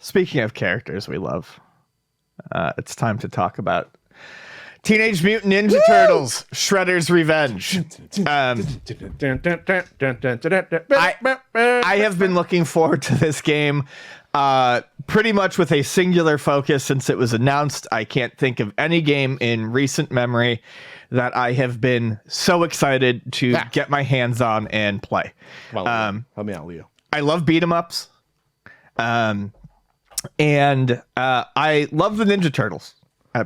Speaking of characters we love, it's time to talk about Teenage Mutant Ninja Turtles, Shredder's Revenge. I have been looking forward to this game pretty much with a singular focus since it was announced. I can't think of any game in recent memory that I have been so excited to get my hands on and play. Well, help me out, Leo. I love beat 'em ups. And I love the Ninja Turtles.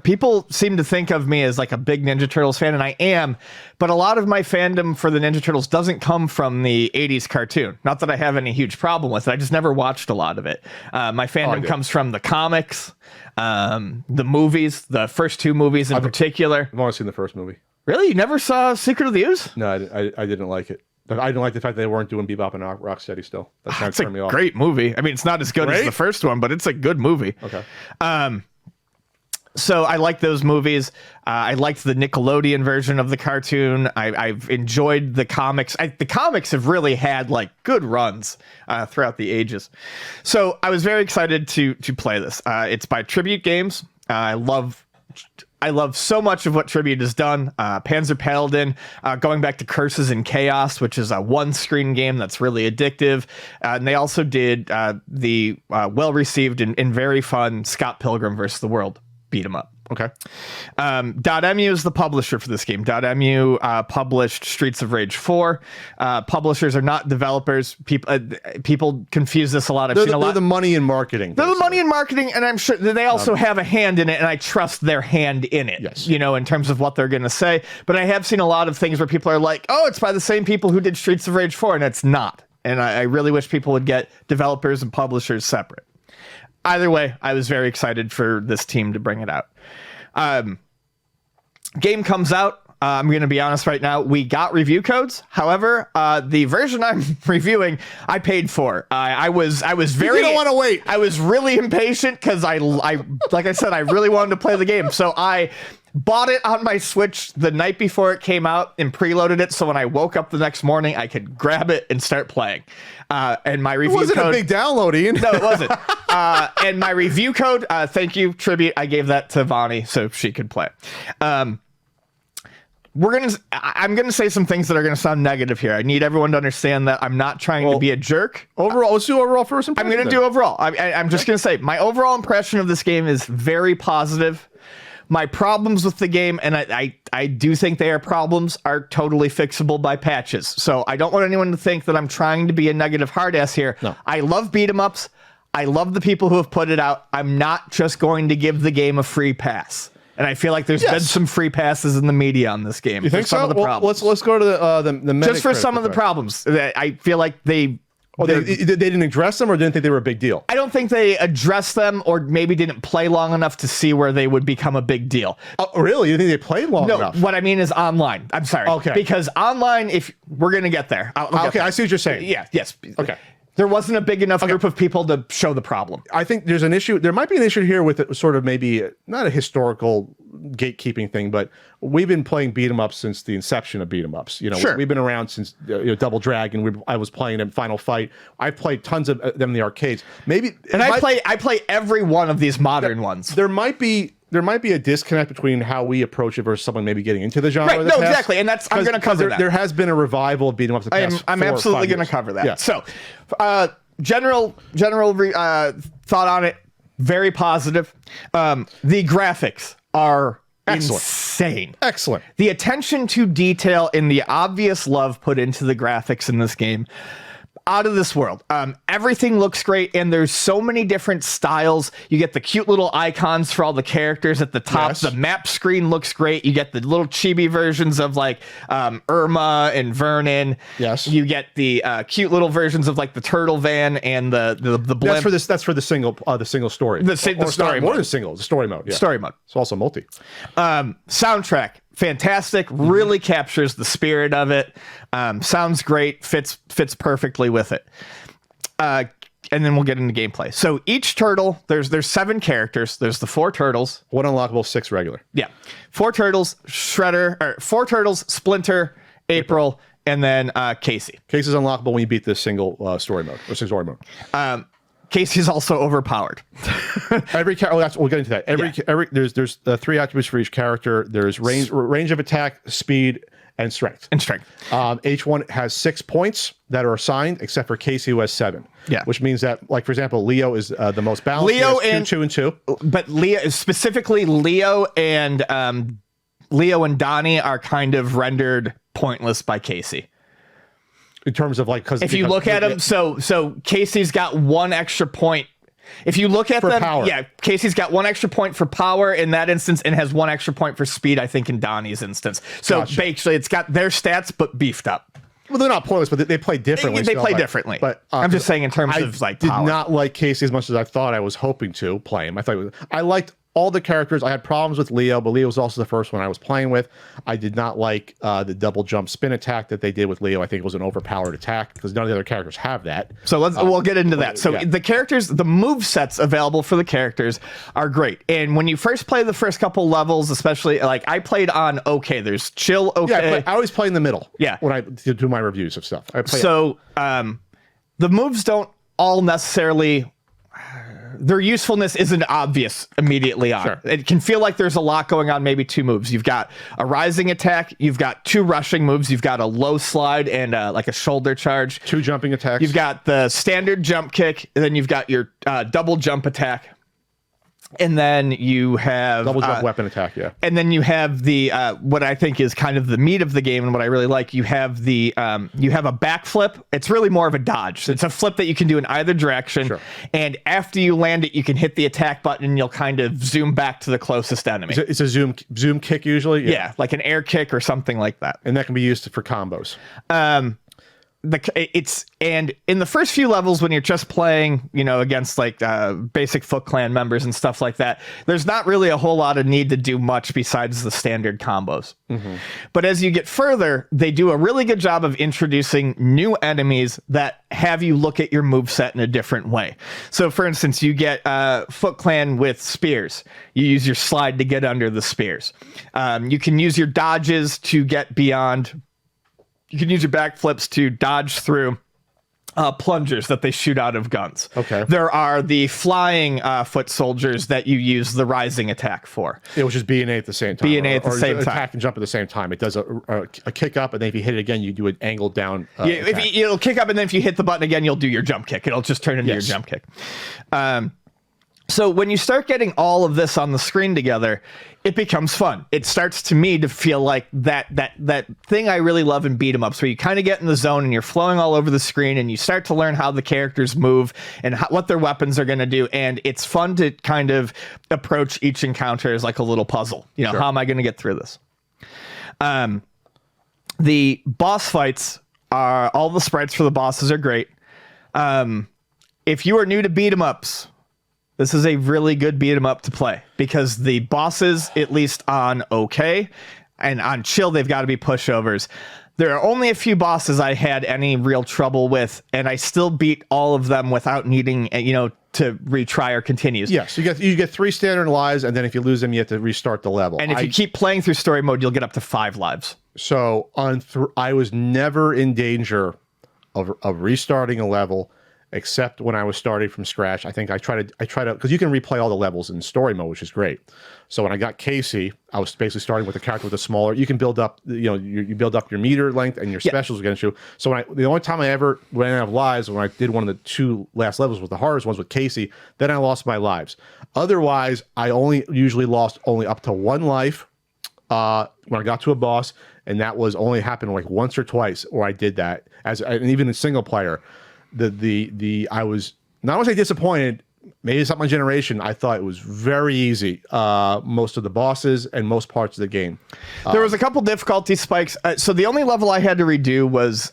People seem to think of me as like a big Ninja Turtles fan, and I am, but a lot of my fandom for the Ninja Turtles doesn't come from the 80s cartoon. Not that I have any huge problem with it. I just never watched a lot of it. My fandom comes from the comics, the movies, the first two movies in particular. I've only seen the first movie. Really? You never saw Secret of the Ooze? No, I didn't like it. I didn't like the fact that they weren't doing Bebop and Rocksteady still. That kind of turned me off. Great movie. I mean, it's not as good as the first one, but it's a good movie. Okay. So I like those movies. I liked the Nickelodeon version of the cartoon. I've enjoyed the comics. The comics have really had like good runs throughout the ages. So I was very excited to play this. It's by Tribute Games. I love so much of what Tribute has done. Panzer Paladin, going back to Curses and Chaos, which is a one-screen game that's really addictive. And they also did the well-received and very fun Scott Pilgrim vs. the World beat 'em up. Okay. .mu is the publisher for this game. .mu published Streets of Rage 4. Publishers are not developers. People confuse this a lot. They're the money in marketing. They're the money in marketing, and I'm sure they also have a hand in it, and I trust their hand in it, yes. You know, in terms of what they're going to say. But I have seen a lot of things where people are like, oh, it's by the same people who did Streets of Rage 4, and it's not. And I really wish people would get developers and publishers separate. Either way, I was very excited for this team to bring it out. Game comes out. I'm going to be honest right now. We got review codes. However, the version I'm reviewing, I paid for. I was very. You don't want to wait. I was really impatient because I like I said, I really wanted to play the game. So I bought it on my Switch the night before it came out and preloaded it. So when I woke up the next morning, I could grab it and start playing. And my review wasn't code, a big download, Ian. No, it wasn't. And my review code, thank you, Tribute. I gave that to Vonnie so she could play. I'm gonna say some things that are gonna sound negative here. I need everyone to understand that I'm not trying to be a jerk. Overall, let's do overall first impression. I'm gonna do overall. I'm just gonna say my overall impression of this game is very positive. My problems with the game, and I do think they are problems, are totally fixable by patches. So I don't want anyone to think that I'm trying to be a negative hard ass here. No. I love beat 'em ups. I love the people who have put it out. I'm not just going to give the game a free pass. And I feel like there's been some free passes in the media on this game. You think so? Let's go to the just for some of the problems. I feel like they didn't address them, or didn't think they were a big deal? I don't think they addressed them, or maybe didn't play long enough to see where they would become a big deal. Really? You think they played long enough? No, what I mean is online. I'm sorry. Okay. Because online, if we're going to get there. Okay, I see what you're saying. Yeah, yes. Okay. There wasn't a big enough group of people to show the problem. I think there's an issue. There might be an issue here with sort of maybe not a historical gatekeeping thing, but we've been playing beat 'em ups since the inception of beat 'em ups. You know, we've been around since Double Dragon. I was playing them, Final Fight. I've played tons of them in the arcades. I play every one of these modern ones. There might be a disconnect between how we approach it versus someone maybe getting into the genre. Right, exactly, and that's I'm going to cover that. There has been a revial of beat 'em ups. I'm absolutely going to cover that. Yeah. So, general thought on it, very positive. The graphics are insane. Excellent. The attention to detail and the obvious love put into the graphics in this game, out of this world. Everything looks great, and there's so many different styles. You get the cute little icons for all the characters at the top. Yes. The map screen looks great. You get the little chibi versions of like Irma and Vernon. Yes. You get the cute little versions of like the turtle van and the blimp. That's for the single story. The story mode. More than single. The story mode. Yeah. Story mode. It's also multi. Soundtrack. Fantastic, really captures the spirit of it. Sounds great, fits perfectly with it. And then we'll get into gameplay. So each turtle, there's 7 characters. There's the 4 turtles. 1 unlockable, 6 regular. Yeah. 4 turtles, 4 turtles, Splinter, April, and then Casey. Casey's unlockable when you beat the single story mode or single story mode. Casey's also overpowered. Every character. We'll get into that. There's 3 attributes for each character. There's range of attack, speed, and strength. Each one has 6 points that are assigned, except for Casey, who has 7. Yeah. Which means that, like, for example, Leo is the most balanced. Leo and 2, 2. But specifically Leo and Donnie are kind of rendered pointless by Casey. In terms of, like, if you look at them, so Casey's got 1 extra point. If you look at them, power. Yeah, Casey's got 1 extra point for power in that instance, and has 1 extra point for speed, I think, in Donnie's instance. So basically, it's got their stats but beefed up. Well, they're not pointless, but they play differently. They play differently. But I'm just saying in terms of like power. I did not like Casey as much as I thought I was hoping to play him. I liked all the characters. I had problems with Leo, but Leo was also the first one I was playing with. I did not like the double jump spin attack that they did with Leo. I think it was an overpowered attack because none of the other characters have that. So we'll get into that. So the characters, the move sets available for the characters are great. And when you first play the first couple levels, especially like I played on okay, there's chill okay. Yeah, I always play in the middle. Yeah, when I do my reviews of stuff. The moves don't all necessarily. Their usefulness isn't obvious immediately on. Sure. It can feel like there's a lot going on, maybe 2 moves. You've got a rising attack, you've got 2 rushing moves, you've got a low slide and like a shoulder charge. 2 jumping attacks. You've got the standard jump kick, and then you've got your double jump attack. And then you have double jump weapon attack, yeah. And then you have the what I think is kind of the meat of the game, and what I really like. You have the you have a backflip. It's really more of a dodge. So it's a flip that you can do in either direction. Sure. And after you land it, you can hit the attack button, and you'll kind of zoom back to the closest enemy. It's a zoom kick usually. Yeah, like an air kick or something like that. And that can be used for combos. And in the first few levels when you're just playing, against like basic Foot Clan members and stuff like that, there's not really a whole lot of need to do much besides the standard combos. Mm-hmm. But as you get further, they do a really good job of introducing new enemies that have you look at your moveset in a different way. So for instance, you get Foot Clan with spears. You use your slide to get under the spears. You can use your dodges to get beyond. You can use your backflips to dodge through plungers that they shoot out of guns. Okay. There are the flying foot soldiers that you use the rising attack for. It was just B and A at the same time. B and A at the same time. Attack and jump at the same time. It does a kick up, and then if you hit it again, you do an angled down. It'll kick up, and then if you hit the button again, you'll do your jump kick. It'll just turn into your jump kick. So when you start getting all of this on the screen together, it becomes fun. It starts to me to feel like that thing I really love in beat 'em ups, where you kind of get in the zone and you're flowing all over the screen and you start to learn how the characters move and what their weapons are going to do. And it's fun to kind of approach each encounter as like a little puzzle. Sure. How am I going to get through this? The boss fights are, all the sprites for the bosses are great. If you are new to beat 'em ups, this is a really good beat 'em up to play, because the bosses, at least on okay and on chill, they've got to be pushovers. There are only a few bosses I had any real trouble with, and I still beat all of them without needing, to retry or continue. Yes, you get 3 standard lives, and then if you lose them, you have to restart the level. And if you keep playing through story mode, you'll get up to 5 lives. So I was never in danger of restarting a level, except when I was starting from scratch. I think I try to, because you can replay all the levels in story mode, which is great. So when I got Casey, I was basically starting with a character with a smaller, you can build up, you build up your meter length and your specials against you. So the only time I ever ran out of lives, when I did one of the 2 last levels with the hardest ones with Casey, then I lost my lives. Otherwise, I usually lost up to 1 life when I got to a boss, and that was only happened like once or twice where I did that, and even in single player. I was not only disappointed, maybe it's not my generation. I thought it was very easy. Most of the bosses and most parts of the game. There was a couple difficulty spikes. So the only level I had to redo was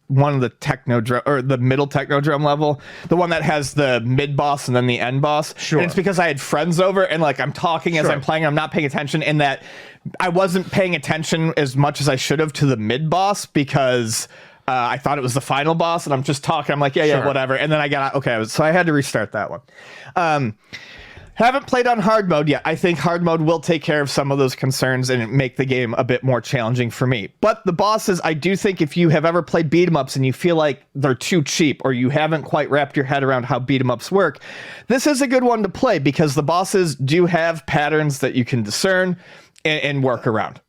one of the technodrome, or the middle technodrome level, the one that has the mid boss and then the end boss. Sure. And it's because I had friends over and like I'm talking as I'm playing, I'm not paying attention, and that I wasn't paying attention as much as I should have to the mid boss, because I thought it was the final boss, and I'm just talking. I'm like, yeah, whatever. And then I got, so I had to restart that one. Haven't played on hard mode yet. I think hard mode will take care of some of those concerns and make the game a bit more challenging for me. But the bosses, I do think if you have ever played beat 'em ups and you feel like they're too cheap or you haven't quite wrapped your head around how beat 'em ups work, this is a good one to play because the bosses do have patterns that you can discern and work around.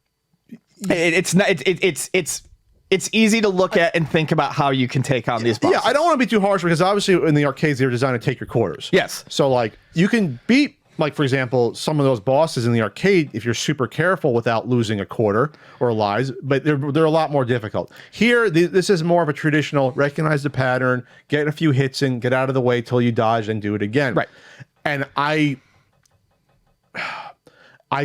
It's easy to look at and think about how you can take on these bosses. Yeah, I don't want to be too harsh because obviously in the arcades they were designed to take your quarters. Yes. So like you can beat, like for example, some of those bosses in the arcade if you're super careful without losing a quarter or lives, but they're a lot more difficult. Here, this is more of a traditional recognize the pattern, get a few hits in, get out of the way till you dodge and do it again. Right. And I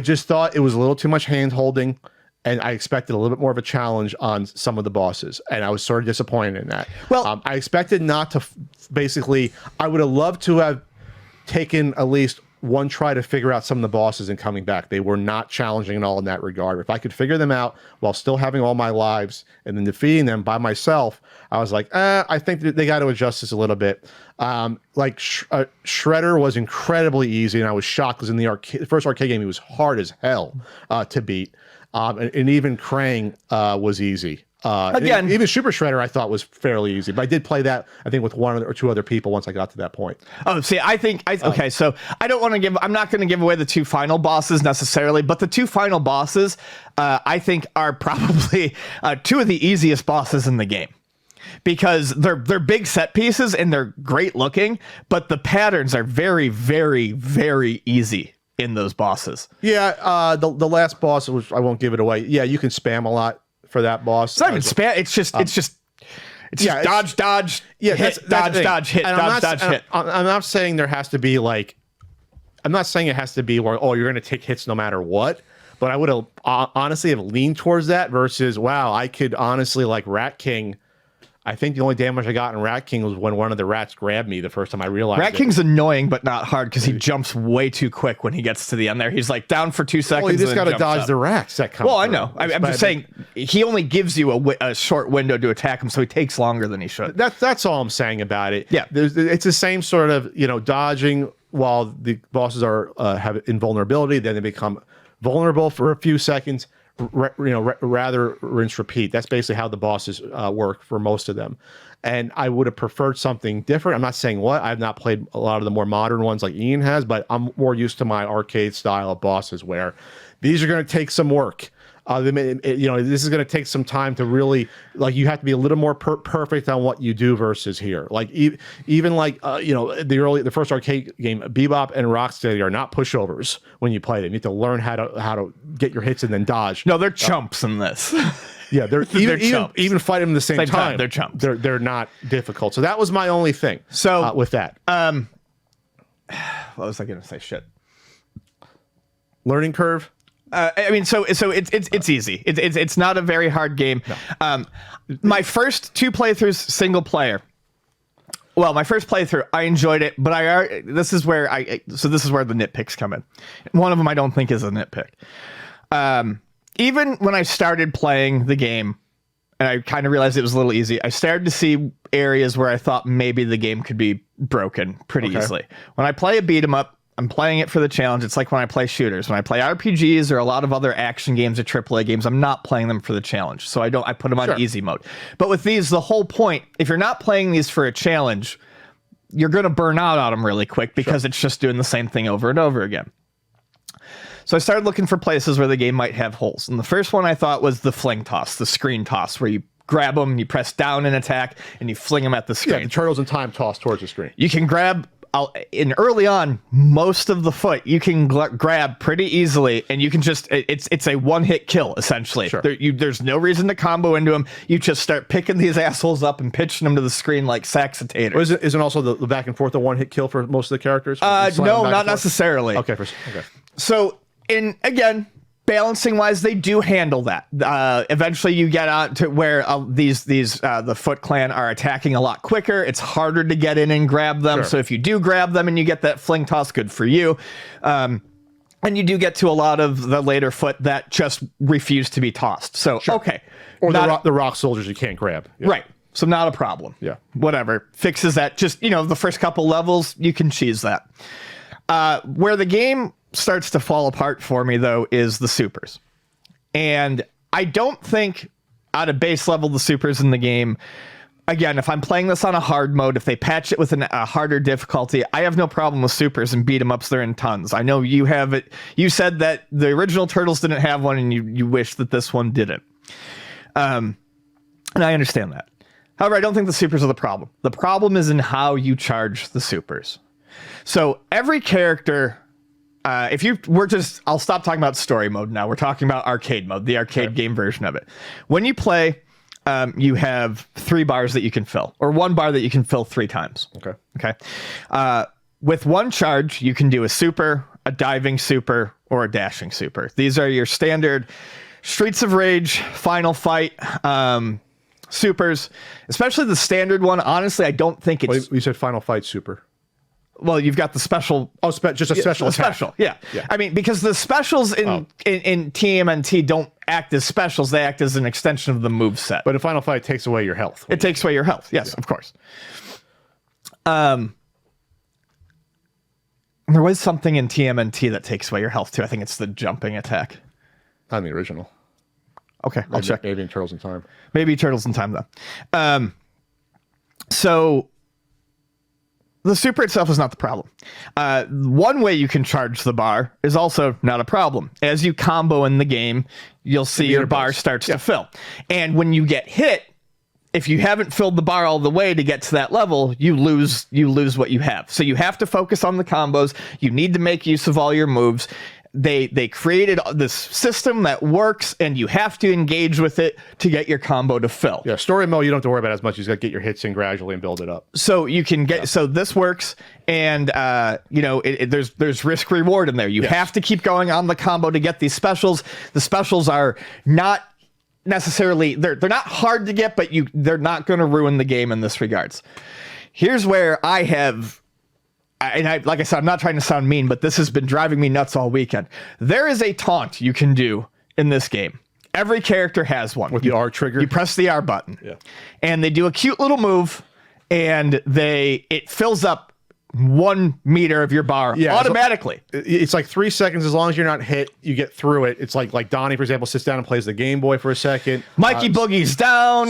just thought it was a little too much hand holding. And I expected a little bit more of a challenge on some of the bosses, and I was sort of disappointed in that. Well, I expected not to. Basically, I would have loved to have taken at least one try to figure out some of the bosses and coming back. They were not challenging at all in that regard. If I could figure them out while still having all my lives and then defeating them by myself, I was like, I think that they got to adjust this a little bit. Shredder was incredibly easy, and I was shocked because in the first arcade game, it was hard as hell to beat. And even Krang was easy. Again, even Super Shredder I thought was fairly easy, but I did play that I think with one or two other people once I got to that point. Oh, see, okay, so I don't want to I'm not going to give away the two final bosses necessarily, but the two final bosses I think are probably two of the easiest bosses in the game. Because they're big set pieces and they're great looking, but the patterns are very, very, very easy in those bosses. Yeah, the last boss, which I won't give it away. Yeah, you can spam a lot for that boss. It's not even spam. It's just dodge, yeah, hit, dodge, hit. I'm not saying there has to be like, I'm not saying it has to be where you're going to take hits no matter what. But I would have honestly have leaned towards that versus wow, I could honestly like Rat King. I think the only damage I got in Rat King was when one of the rats grabbed me the first time I realized Rat King's annoying, but not hard because he jumps way too quick when he gets to the end there. He's like down for 2 seconds. Well, you just got to dodge the rats that come. Well, I know. I'm just saying he only gives you a short window to attack him, so he takes longer than he should. That's all I'm saying about it. Yeah. It's the same sort of, dodging while the bosses are have invulnerability, then they become vulnerable for a few seconds. Rather rinse repeat. That's basically how the bosses work for most of them. And I would have preferred something different. I'm not saying what. I've not played a lot of the more modern ones like Ian has, but I'm more used to my arcade style of bosses where these are going to take some work. This is going to take some time to really, like, you have to be a little more perfect on what you do versus here. Like, even like, the first arcade game, Bebop and Rocksteady are not pushovers when you play them. You have to learn how to get your hits and then dodge. No, they're chumps in this. Yeah, they're even fight them at the same time. They're chumps. They're not difficult. So that was my only thing. So with that, what was I going to say? Shit. Learning curve. So it's easy. It's not a very hard game. No. My first 2 playthroughs single player. Well, my first playthrough, I enjoyed it, but this is where the nitpicks come in. One of them I don't think is a nitpick. Even when I started playing the game, and I kind of realized it was a little easy, I started to see areas where I thought maybe the game could be broken pretty easily. When I play a beat 'em up, I'm playing it for the challenge. It's like when I play shooters. When I play RPGs or a lot of other action games or AAA games, I'm not playing them for the challenge. So I put them on easy mode. But with these, the whole point, if you're not playing these for a challenge, you're going to burn out on them really quick because it's just doing the same thing over and over again. So I started looking for places where the game might have holes. And the first one I thought was the fling toss, the screen toss, where you grab them, you press down and attack, and you fling them at the screen. Yeah, the turtles in time toss towards the screen. You can grab... early on, most of the foot you can grab pretty easily, and you can just it's a one-hit kill essentially. Sure. There's no reason to combo into them. You just start picking these assholes up and pitching them to the screen like sacks of taters. Isn't also the back and forth a one-hit kill for most of the characters? No, not necessarily. Okay. So again, balancing wise, they do handle that. Eventually you get out to where the Foot Clan are attacking a lot quicker. It's harder to get in and grab them. Sure. So if you do grab them and you get that fling toss, good for you. And you do get to a lot of the later Foot that just refuse to be tossed. So, okay. Or the rock soldiers you can't grab. Yeah. Right. So not a problem. Yeah. Whatever. Fixes that. Just, the first couple levels, you can cheese that. Where the game starts to fall apart for me, though, is the supers. And I don't think at a base level the supers in the game, again, if I'm playing this on a hard mode, if they patch it with a harder difficulty, I have no problem with supers and beat 'em ups. They're in tons. I know you have it. You said that the original Turtles didn't have one, and you wish that this one didn't. And I understand that. However, I don't think the supers are the problem. The problem is in how you charge the supers. So every character, I'll stop talking about story mode now. We're talking about arcade mode, the arcade game version of it. When you play, you have 3 bars that you can fill, or 1 bar that you can fill 3 times. Okay. With one charge, you can do a super, a diving super, or a dashing super. These are your standard Streets of Rage, Final Fight, supers, especially the standard one. Honestly, I don't think it's... Well, you said Final Fight super. Well, you've got the special... Oh, just a special attack. Special, yeah. I mean, because the specials in TMNT don't act as specials. They act as an extension of the move set. But in Final Fight, it takes away your health. It takes away your health, yes, of course. There was something in TMNT that takes away your health, too. I think it's the jumping attack. Not in the original. Okay, I'll check. Maybe in Turtles in Time. Maybe Turtles in Time, though. So... the super itself is not the problem. One way you can charge the bar is also not a problem. As you combo in the game, you'll see your bar starts to fill. And when you get hit, if you haven't filled the bar all the way to get to that level, you lose what you have. So you have to focus on the combos. You need to make use of all your moves. They created this system that works, and you have to engage with it to get your combo to fill. Yeah, story mode, you don't have to worry about it as much. You just got to get your hits in gradually and build it up. So you can get, so this works, and there's risk reward in there. You have to keep going on the combo to get these specials. The specials are not necessarily, they're not hard to get, but they're not going to ruin the game in this regards. Here's where I have... like I said, I'm not trying to sound mean, but this has been driving me nuts all weekend. There is a taunt you can do in this game. Every character has one. With the R trigger? You press the R button. Yeah. And they do a cute little move, and it fills up 1 meter of your bar automatically. It's like 3 seconds. As long as you're not hit, you get through it. It's like Donnie, for example, sits down and plays the Game Boy for a second. Mikey Boogie's down.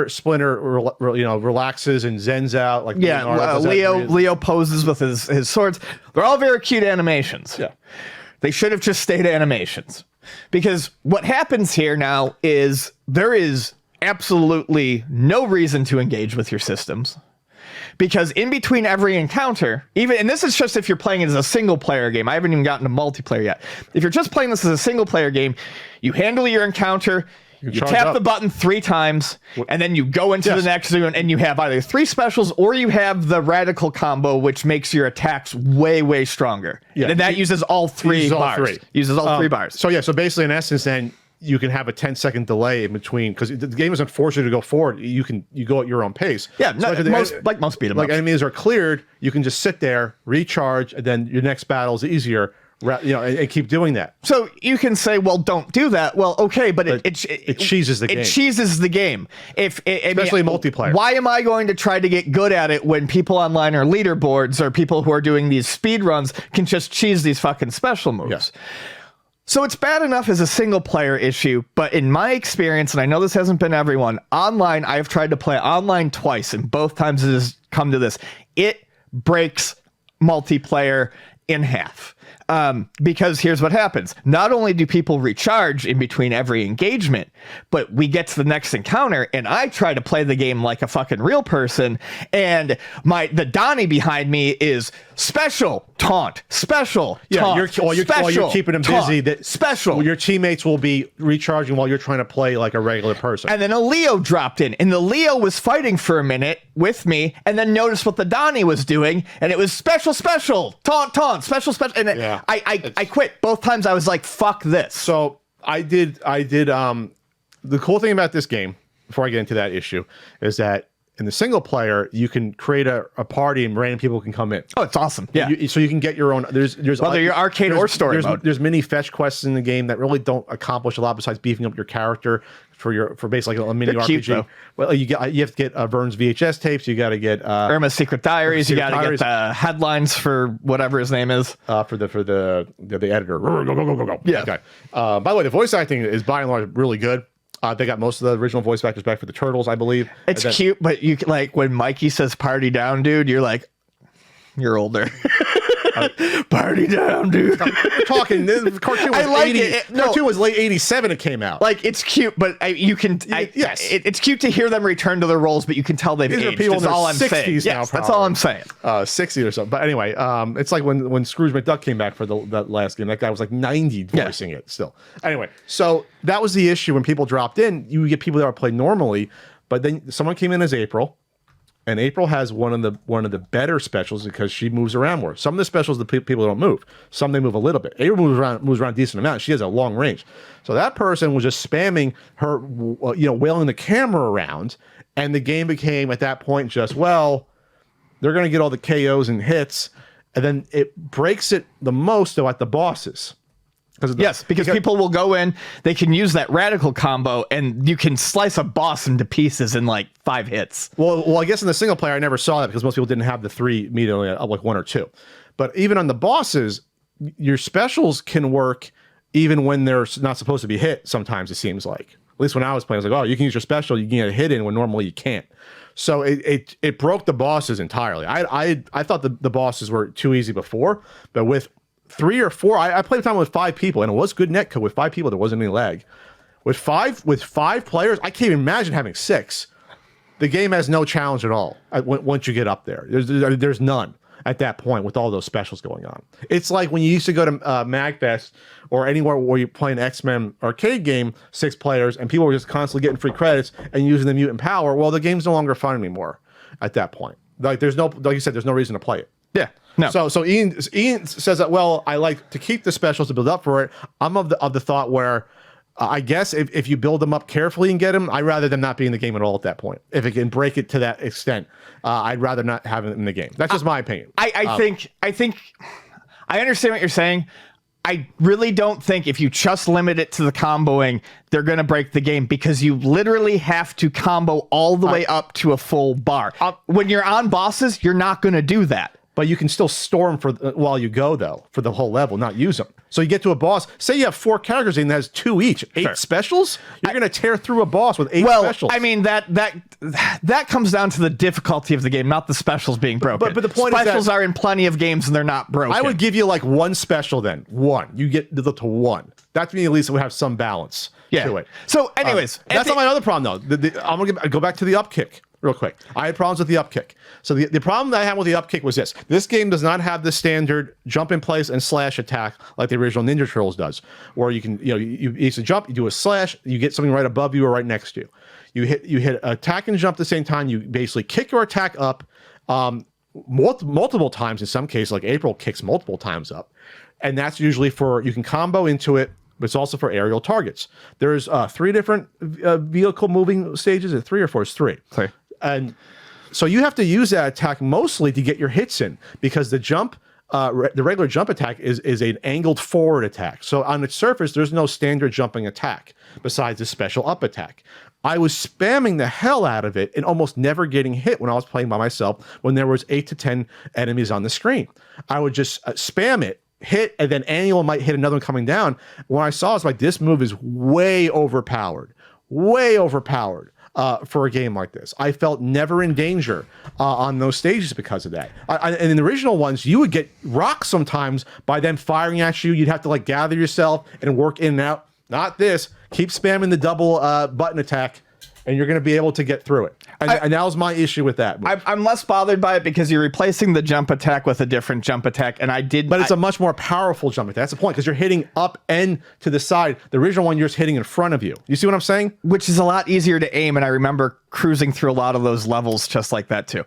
Splinter, relaxes and zens out. Like Leo poses with his swords. They're all very cute animations. Yeah, they should have just stayed animations, because what happens here now is there is absolutely no reason to engage with your systems. Because in between every encounter, and this is just if you're playing it as a single player game, I haven't even gotten to multiplayer yet. If you're just playing this as a single player game, you handle your encounter, you tap the button 3 times, and then you go into the next zone, and you have either 3 specials, or you have the radical combo, which makes your attacks way, way stronger. Yeah. And that uses all 3 bars. Uses all 3 bars. So basically in essence then, you can have a 10-second delay in between, because the game doesn't force you to go forward. You go at your own pace. Yeah, so most beat 'em ups. Like enemies are cleared, you can just sit there, recharge, and then your next battle is easier. And keep doing that. So you can say, well, don't do that. Well, okay, but it cheeses the game. It cheeses the game. Especially multiplayer. Why am I going to try to get good at it when people online are leaderboards, or people who are doing these speed runs can just cheese these fucking special moves? Yes. So it's bad enough as a single player issue, but in my experience, and I know this hasn't been everyone, online, I have tried to play online twice, and both times it has come to this. It breaks multiplayer in half. Because here's what happens. Not only do people recharge in between every engagement, but we get to the next encounter, and I try to play the game like a fucking real person, and the Donnie behind me is special taunt, special taunt, while you're keeping them busy, special. Your teammates will be recharging while you're trying to play like a regular person. And then a Leo dropped in, and the Leo was fighting for a minute with me, and then noticed what the Donnie was doing, and it was special, taunt, special, and I quit both times. I was like, fuck this. So I did the cool thing about this game, before I get into that issue, is that In the single player, you can create a party and random people can come in. Oh, it's awesome. Yeah. So you can get your own. There's whether you're arcade or story mode. There's many fetch quests in the game that really don't accomplish a lot besides beefing up your character for basically a mini They're RPG. cute, though. Well, you have to get Vern's VHS tapes. You got to get Irma's Secret Diaries. You got to get the headlines for whatever his name is. For the editor. Go. Yeah. Okay. By the way, the voice acting is by and large really good. They got most of the original voice actors back for the Turtles, I believe. It's cute, but you like when Mikey says "party down, dude," you're like, you're older. Party down, dude. We're talking. The cartoon was I like 80, it. Cartoon was late '87. It came out. Like it's cute, but you can. Yes, it's cute to hear them return to their roles, but you can tell they've these are aged. people in That's their all I'm 60s saying. now. Yes, that's all I'm saying. 60 or something. But anyway, it's like when Scrooge McDuck came back for that last game. That guy was like 90 voicing it still. Anyway, so that was the issue when people dropped in. You would get people that were played normally, but then someone came in as April. And April has one of the better specials because she moves around more. Some of the specials the people don't move. Some they move a little bit. April moves around a decent amount. She has a long range. So that person was just spamming her, wailing the camera around, and the game became at that point just they're going to get all the KOs and hits, and then it breaks it the most though at the bosses. Because people will go in, they can use that radical combo, and you can slice a boss into pieces in like 5 hits. Well, I guess in the single player, I never saw that because most people didn't have the 3 immediately, like 1 or 2. But even on the bosses, your specials can work even when they're not supposed to be hit. Sometimes it seems like, at least when I was playing, I was like, oh, you can use your special, you can get a hit in when normally you can't. So it broke the bosses entirely. I thought the bosses were too easy before, but with 3 or 4, I played a time with 5 people, and it was good netcode with 5 people. There wasn't any lag. With five players, I can't even imagine having 6. The game has no challenge at all once you get up there. There's none at that point with all those specials going on. It's like when you used to go to MagFest or anywhere where you're playing X-Men arcade game, 6 players, and people were just constantly getting free credits and using the mutant power. Well, the game's no longer fun anymore at that point. Like you said, there's no reason to play it. Yeah. No. So Ian says that, well, I like to keep the specials to build up for it. I'm of the thought where I guess if you build them up carefully and get them, I'd rather them not be in the game at all at that point. If it can break it to that extent, I'd rather not have it in the game. That's just my opinion. I think I understand what you're saying. I really don't think if you just limit it to the comboing, they're going to break the game because you literally have to combo all the way up to a full bar. When you're on bosses, you're not going to do that. But you can still store them while you go, though, for the whole level, not use them. So you get to a boss, say you have 4 characters and that has 2 each, 8 specials, you're going to tear through a boss with 8 specials. I mean, that comes down to the difficulty of the game, not the specials being broken. But the point specials is that are in plenty of games and they're not broken. I would give you like 1 special then. 1. You get to 1. That to me at least would have some balance to it. So anyways. That's not my other problem, though. I'm going to go back to the upkick. Real quick, I had problems with the upkick. So the problem that I had with the upkick was this. This game does not have the standard jump in place and slash attack like the original Ninja Turtles does, where you can, you use a jump, you do a slash, you get something right above you or right next to you. You hit attack and jump at the same time. You basically kick your attack up multiple times in some cases, like April kicks multiple times up. And that's usually you can combo into it, but it's also for aerial targets. There's 3 different vehicle moving stages. Is it 3 or 4? It's 3. 3. And so you have to use that attack mostly to get your hits in because the jump, the regular jump attack is an angled forward attack. So on its surface, there's no standard jumping attack besides the special up attack. I was spamming the hell out of it and almost never getting hit when I was playing by myself when there was 8 to 10 enemies on the screen. I would just spam it, hit, and then Annual might hit another one coming down. When I saw it, I was like, this move is way overpowered. For a game like this. I felt never in danger on those stages because of that. And in the original ones, you would get rocked sometimes by them firing at you. You'd have to like gather yourself and work in and out. Not this. Keep spamming the double button attack and you're going to be able to get through it. And that was my issue with that. I'm less bothered by it because you're replacing the jump attack with a different jump attack, and But it's a much more powerful jump attack. That's the point, because you're hitting up and to the side. The original one, you're just hitting in front of you. You see what I'm saying? Which is a lot easier to aim, and I remember cruising through a lot of those levels just like that too.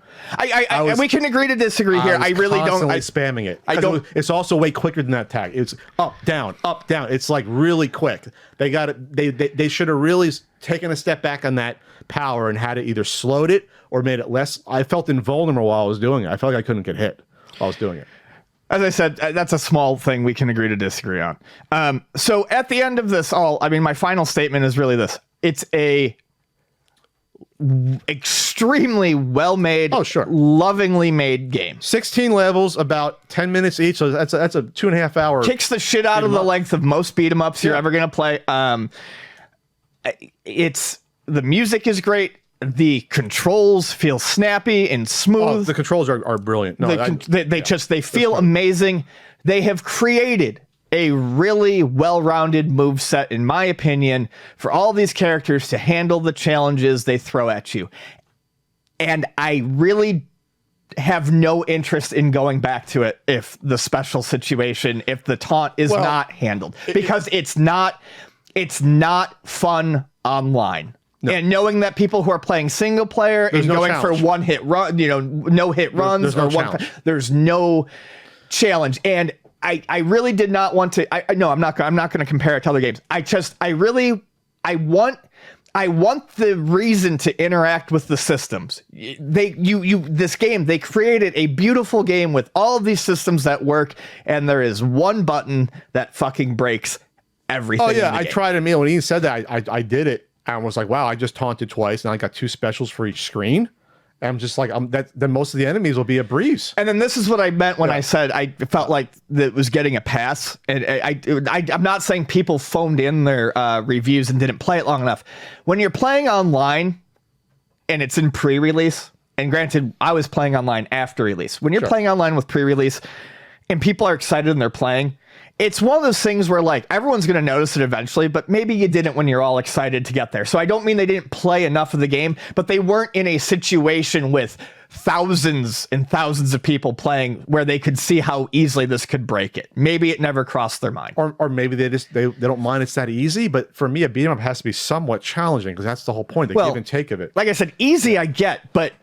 We can agree to disagree here. I really don't. Spamming it. It's also way quicker than that tag. It's up, down, up, down. It's like really quick. They got it. They should have really taken a step back on that power and had it either slowed it or made it less. I felt invulnerable while I was doing it. I felt like I couldn't get hit while I was doing it. As I said, that's a small thing we can agree to disagree on. So at the end of this all, I mean, my final statement is really this. It's a extremely well-made, lovingly made game. 16 levels, about 10 minutes each, so that's a 2.5 hour. Kicks the shit out of the length of most beat 'em ups you're ever going to play. The music is great. The controls feel snappy and smooth. Oh, the controls are brilliant. No, they feel amazing. They have created a really well-rounded moveset, in my opinion, for all these characters to handle the challenges they throw at you. And I really have no interest in going back to it if the special situation, if the taunt is not handled, because it's not fun online. No. And knowing that people who are playing single player and going for one hit run, no hit runs, there's no challenge. And I really did not want to. I'm not going to compare it to other games. I want the reason to interact with the systems. This game, they created a beautiful game with all of these systems that work, and there is one button that fucking breaks everything. Oh yeah, I tried it. When he said that, I did it. I was like, wow, I just taunted twice, and I got 2 specials for each screen. And I'm just like, then most of the enemies will be a breeze. And then this is what I meant when I said I felt like that was getting a pass. And I'm not saying people phoned in their reviews and didn't play it long enough. When you're playing online and it's in pre-release, and granted, I was playing online after release. When you're playing online with pre-release and people are excited and they're playing, it's one of those things where like everyone's going to notice it eventually, but maybe you didn't when you're all excited to get there. So I don't mean they didn't play enough of the game, but they weren't in a situation with thousands and thousands of people playing where they could see how easily this could break it. Maybe it never crossed their mind. Or maybe they don't mind it's that easy, but for me, a beat 'em up has to be somewhat challenging because that's the whole point, the give and take of it. Like I said, easy I get, but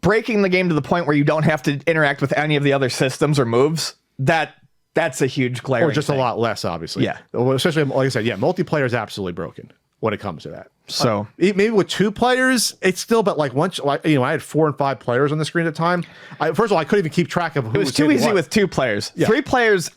breaking the game to the point where you don't have to interact with any of the other systems or moves, that's a huge glaring Or just thing. A lot less, obviously. Yeah. Especially, like I said, multiplayer is absolutely broken when it comes to that. So maybe with 2 players, it's still, but like once, I had 4 and 5 players on the screen at the time. First of all, I couldn't even keep track of who was too easy with 2 players. Yeah. 3 players,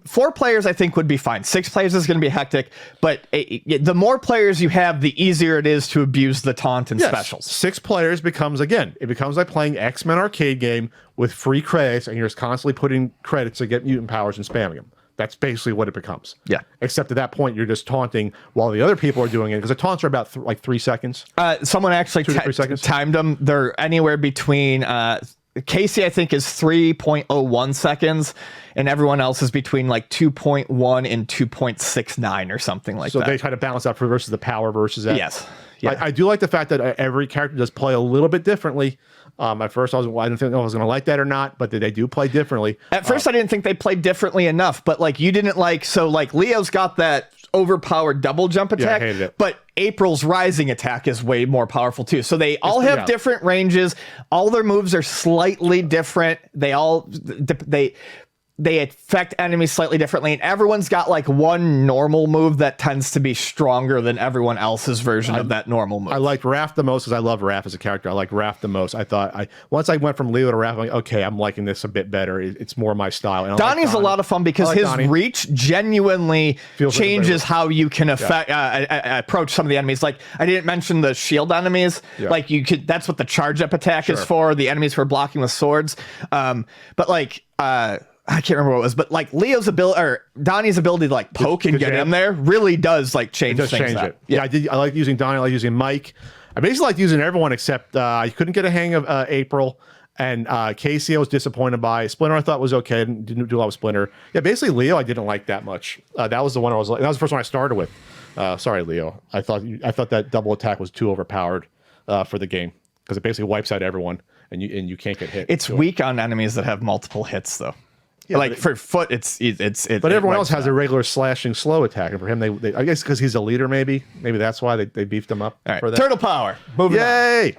4 players, I think would be fine. 6 players is going to be hectic, but the more players you have, the easier it is to abuse the taunt and specials. 6 players becomes like playing X-Men arcade game with free credits, and you're just constantly putting credits to get mutant powers and spamming them. That's basically what it becomes. Yeah. Except at that point, you're just taunting while the other people are doing it, because the taunts are about 3 seconds. Someone actually 2 to 3 seconds. Timed them. They're anywhere between Casey, I think, is 3.01 seconds, and everyone else is between like 2.1 and 2.69 or something like that. So they try to balance out versus the power versus that. Yes. Yeah. I do like the fact that every character does play a little bit differently. At first, I didn't think I was going to like that or not, but they do play differently. At first, I didn't think they played differently enough, but like you didn't Leo's got that overpowered double jump attack, I hated it. But April's rising attack is way more powerful too. So they all have different ranges. All their moves are slightly different. They affect enemies slightly differently, and everyone's got like one normal move that tends to be stronger than everyone else's version of that normal move. I liked Raph the most because I love Raph as a character. I like Raph the most. I thought once I went from Leo to Raph, I'm like, okay, I'm liking this a bit better. It's more my style. And Donnie's a lot of fun because his reach genuinely changes how you can approach some of the enemies. Like I didn't mention the shield enemies. Yeah. Like you could. That's what the charge up attack is for. The enemies who are blocking with swords. But like. I can't remember what it was, but like Leo's ability or Donnie's ability to like poke and get in there really does like change things up. Yeah, I like using Donnie. I like using Mike. I basically like using everyone except I couldn't get a hang of April, and Casey I was disappointed by. Splinter I thought was okay. Didn't do a lot with Splinter. Yeah, basically Leo I didn't like that much. That was the one I was like. That was the first one I started with. Sorry, Leo. I thought that double attack was too overpowered for the game because it basically wipes out everyone and you can't get hit. It's weak on enemies that have multiple hits though. like for foot, it's. But everyone else has a regular slashing slow attack, and for him, they I guess because he's a leader, maybe that's why they beefed him up All right. for that. Turtle power. Moving on. Yay!